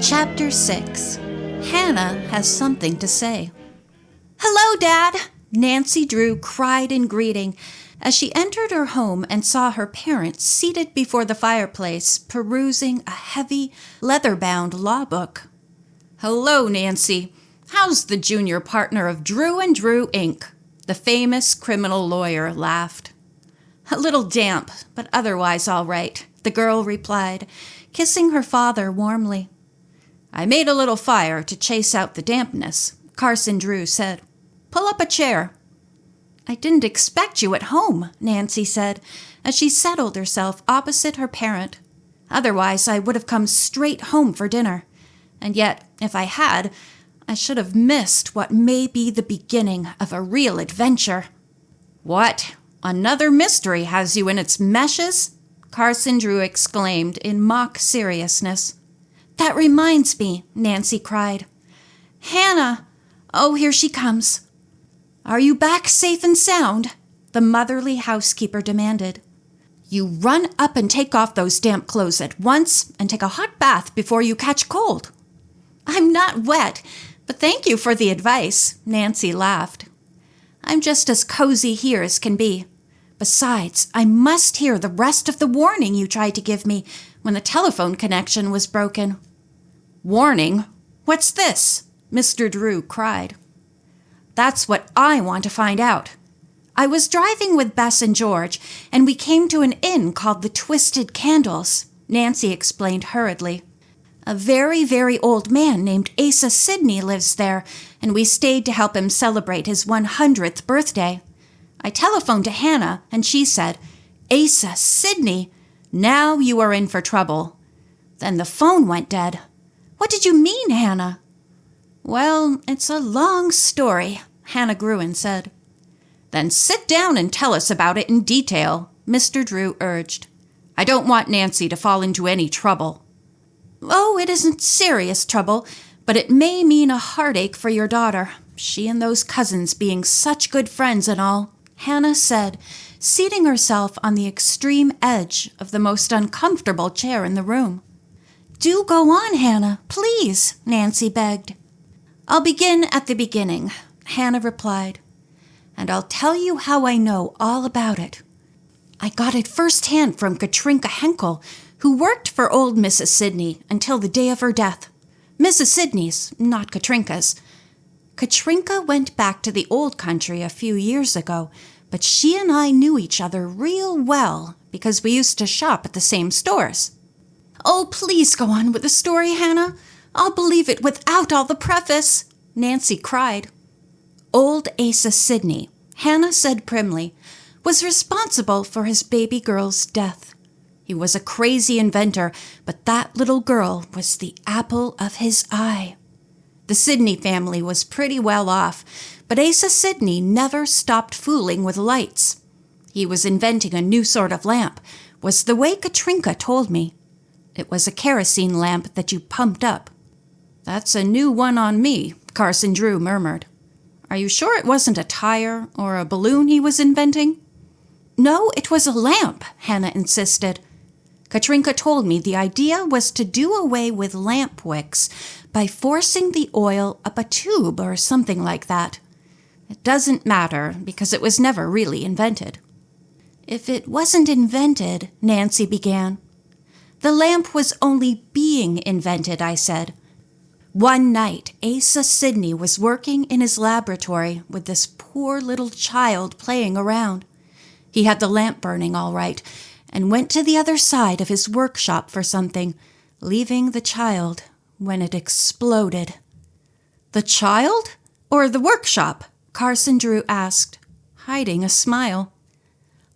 Chapter 6. Hannah has something to say. "Hello, Dad!" Nancy Drew cried in greeting as she entered her home and saw her parents seated before the fireplace, perusing a heavy, leather-bound law book. "Hello, Nancy. How's the junior partner of Drew & Drew, Inc.?" The famous criminal lawyer laughed. "A little damp, but otherwise all right," the girl replied, kissing her father warmly. "I made a little fire to chase out the dampness," Carson Drew said. "Pull up a chair." "I didn't expect you at home," Nancy said, as she settled herself opposite her parent. "Otherwise, I would have come straight home for dinner. And yet, if I had, I should have missed what may be the beginning of a real adventure." "What? Another mystery has you in its meshes?" Carson Drew exclaimed in mock seriousness. "That reminds me," Nancy cried. "Hannah! Oh, here she comes." "Are you back safe and sound?" the motherly housekeeper demanded. "You run up and take off those damp clothes at once and take a hot bath before you catch cold." "I'm not wet, but thank you for the advice," Nancy laughed. "I'm just as cozy here as can be. Besides, I must hear the rest of the warning you tried to give me when the telephone connection was broken." "Warning? What's this?" Mr. Drew cried. "That's what I want to find out. I was driving with Bess and George, and we came to an inn called the Twisted Candles," Nancy explained hurriedly. "A very, very old man named Asa Sidney lives there, and we stayed to help him celebrate his 100th birthday. I telephoned to Hannah, and she said, 'Asa Sidney, now you are in for trouble.' Then the phone went dead." "What did you mean, Hannah?" "Well, it's a long story," Hannah Gruen said. "Then sit down and tell us about it in detail," Mr. Drew urged. "I don't want Nancy to fall into any trouble." "Oh, it isn't serious trouble, but it may mean a heartache for your daughter, she and those cousins being such good friends and all," Hannah said, seating herself on the extreme edge of the most uncomfortable chair in the room. "Do go on, Hannah, please," Nancy begged. "I'll begin at the beginning," Hannah replied, "and I'll tell you how I know all about it. I got it firsthand from Katrinka Henkel, who worked for old Mrs. Sidney until the day of her death. Mrs. Sidney's, not Katrinka's. Katrinka went back to the old country a few years ago, but she and I knew each other real well because we used to shop at the same stores." "Oh, please go on with the story, Hannah. I'll believe it without all the preface," Nancy cried. "Old Asa Sidney," Hannah said primly, "was responsible for his baby girl's death. He was a crazy inventor, but that little girl was the apple of his eye. The Sidney family was pretty well off, but Asa Sidney never stopped fooling with lights. He was inventing a new sort of lamp, was the way Katrinka told me. It was a kerosene lamp that you pumped up." "That's a new one on me," Carson Drew murmured. "Are you sure it wasn't a tire or a balloon he was inventing?" "No, it was a lamp," Hannah insisted. "Katrinka told me the idea was to do away with lamp wicks by forcing the oil up a tube or something like that. It doesn't matter because it was never really invented." "If it wasn't invented," Nancy began. "The lamp was only being invented," I said. "One night, Asa Sidney was working in his laboratory with this poor little child playing around. He had the lamp burning all right and went to the other side of his workshop for something, leaving the child when it exploded." "The child? Or the workshop?" Carson Drew asked, hiding a smile.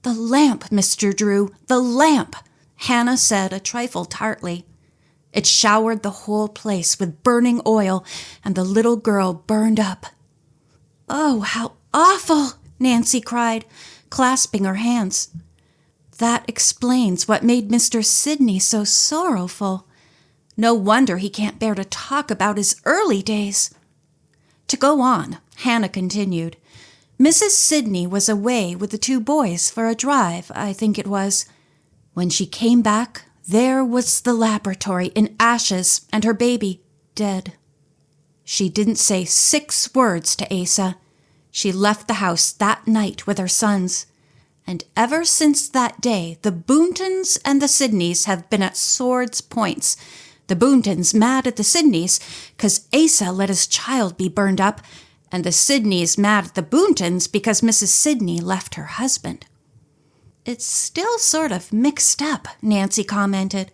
"The lamp, Mr. Drew, the lamp," Hannah said a trifle tartly. "It showered the whole place with burning oil, and the little girl burned up." "Oh, how awful!" Nancy cried, clasping her hands. "That explains what made Mr. Sidney so sorrowful. No wonder he can't bear to talk about his early days." To go on, Hannah continued, "Mrs. Sidney was away with the two boys for a drive, I think it was. When she came back, There was the laboratory in ashes and her baby dead. She didn't say 6 words to Asa. She left the house that night with her sons. And ever since that day, the Boontons and the Sidneys have been at swords' points. The Boontons mad at the Sidneys 'cause Asa let his child be burned up, and the Sidneys mad at the Boontons because Mrs. Sidney left her husband. It's still sort of mixed up, Nancy commented.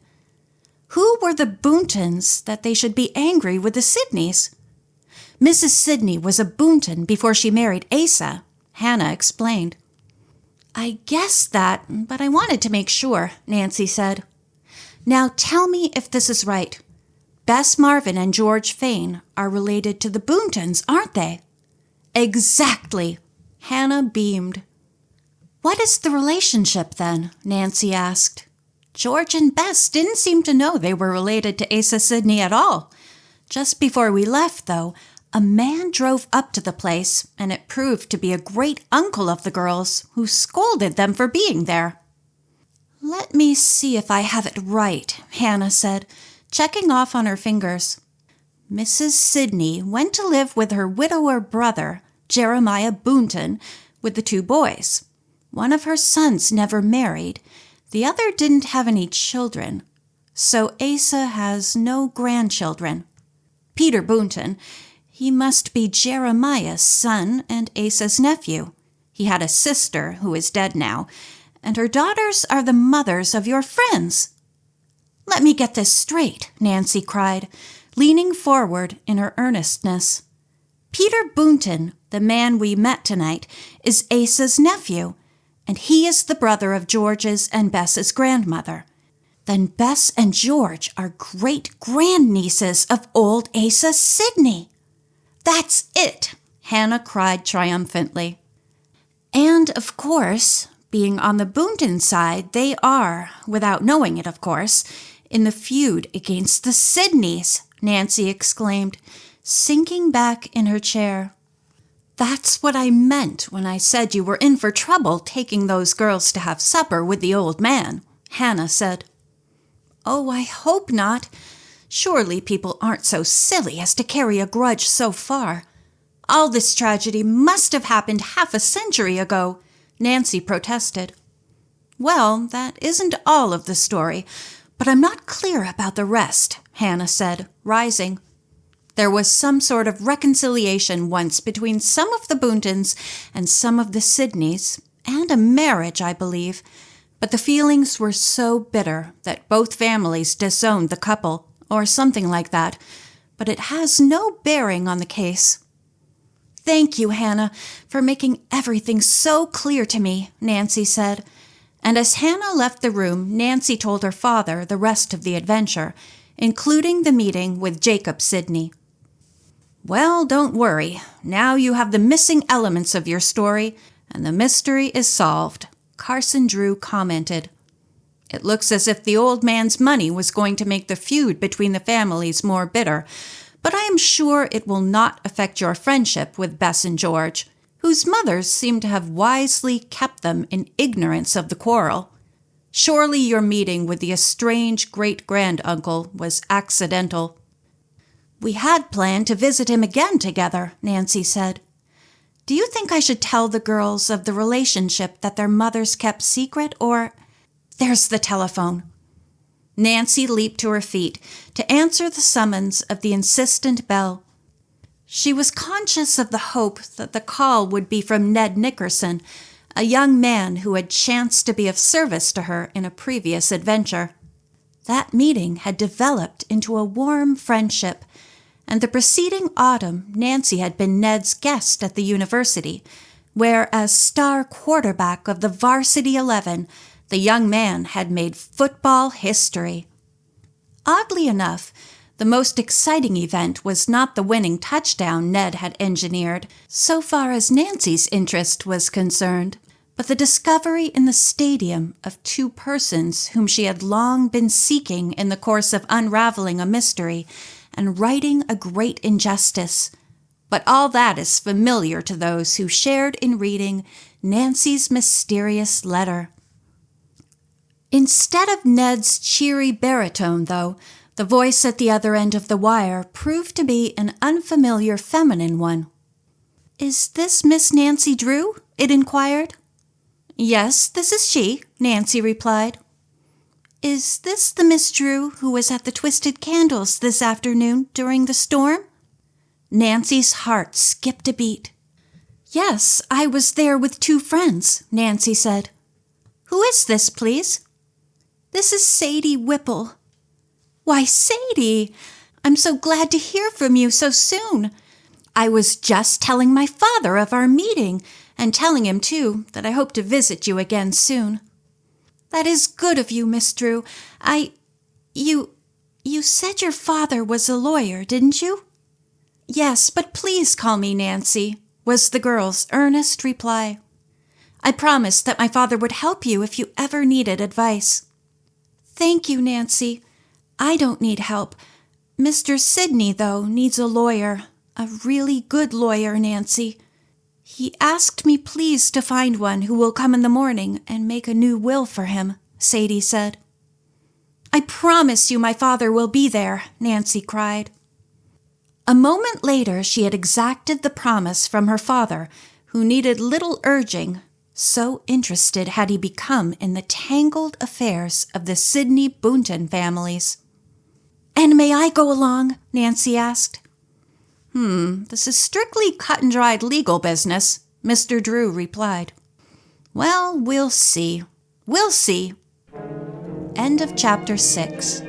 Who were the Boontons that they should be angry with the Sidneys? Mrs. Sidney was a Boonton before she married Asa, Hannah explained. I guessed that, but I wanted to make sure, Nancy said. Now tell me if this is right. Bess Marvin and George Fane are related to the Boontons, aren't they? Exactly, Hannah beamed. What is the relationship then? Nancy asked. George and Bess didn't seem to know they were related to Asa Sidney at all. Just before we left, though, a man drove up to the place, and it proved to be a great uncle of the girls who scolded them for being there. Let me see if I have it right, Hannah said, checking off on her fingers. Mrs. Sidney went to live with her widower brother, Jeremiah Boonton, with the 2 boys. One of her sons never married. The other didn't have any children. So Asa has no grandchildren. Peter Boonton, he must be Jeremiah's son and Asa's nephew. He had a sister who is dead now, and her daughters are the mothers of your friends. Let me get this straight, Nancy cried, leaning forward in her earnestness. Peter Boonton, the man we met tonight, is Asa's nephew, and he is the brother of George's and Bess's grandmother. Then Bess and George are great-grandnieces of old Asa Sidney. That's it, Hannah cried triumphantly. And, of course, being on the Boonton side, they are, without knowing it, of course, in the feud against the Sidneys, Nancy exclaimed, sinking back in her chair. That's what I meant when I said you were in for trouble taking those girls to have supper with the old man, Hannah said. Oh, I hope not. Surely people aren't so silly as to carry a grudge so far. All this tragedy must have happened half a century ago, Nancy protested. Well, that isn't all of the story, but I'm not clear about the rest, Hannah said, rising. There was some sort of reconciliation once between some of the Boontons and some of the Sidneys, and a marriage, I believe, but the feelings were so bitter that both families disowned the couple, or something like that, but it has no bearing on the case. Thank you, Hannah, for making everything so clear to me, Nancy said, and as Hannah left the room, Nancy told her father the rest of the adventure, including the meeting with Jacob Sidney. Well, don't worry. Now you have the missing elements of your story, and the mystery is solved, Carson Drew commented. It looks as if the old man's money was going to make the feud between the families more bitter, but I am sure it will not affect your friendship with Bess and George, whose mothers seem to have wisely kept them in ignorance of the quarrel. Surely your meeting with the estranged great-granduncle was accidental. We had planned to visit him again together, Nancy said. Do you think I should tell the girls of the relationship that their mothers kept secret, or... There's the telephone. Nancy leaped to her feet to answer the summons of the insistent bell. She was conscious of the hope that the call would be from Ned Nickerson, a young man who had chanced to be of service to her in a previous adventure. That meeting had developed into a warm friendship, and the preceding autumn Nancy had been Ned's guest at the university, where as star quarterback of the Varsity 11, the young man had made football history. Oddly enough, the most exciting event was not the winning touchdown Ned had engineered, so far as Nancy's interest was concerned, but the discovery in the stadium of 2 persons whom she had long been seeking in the course of unraveling a mystery and righting a great injustice. But all that is familiar to those who shared in reading Nancy's mysterious letter. Instead of Ned's cheery baritone, though, the voice at the other end of the wire proved to be an unfamiliar feminine one. "Is this Miss Nancy Drew?" it inquired. "Yes, this is she," Nancy replied. "Is this the Miss Drew who was at the Twisted Candles this afternoon during the storm?" Nancy's heart skipped a beat. "Yes, I was there with 2 friends," Nancy said. "Who is this, please?" "This is Sadie Whipple." "Why, Sadie, I'm so glad to hear from you so soon. I was just telling my father of our meeting, and telling him, too, that I hope to visit you again soon." "That is good of you, Miss Drew. You said your father was a lawyer, didn't you?" "Yes, but please call me Nancy," was the girl's earnest reply. "I promised that my father would help you if you ever needed advice." "Thank you, Nancy. I don't need help. Mr. Sidney, though, needs a lawyer. A really good lawyer, Nancy. He asked me please to find one who will come in the morning and make a new will for him," Sadie said. "I promise you my father will be there," Nancy cried. A moment later she had exacted the promise from her father, who needed little urging, so interested had he become in the tangled affairs of the Sidney Boonton families. "And may I go along?" Nancy asked. This is strictly cut-and-dried legal business," Mr. Drew replied. "Well, we'll see. We'll see." End of chapter 6.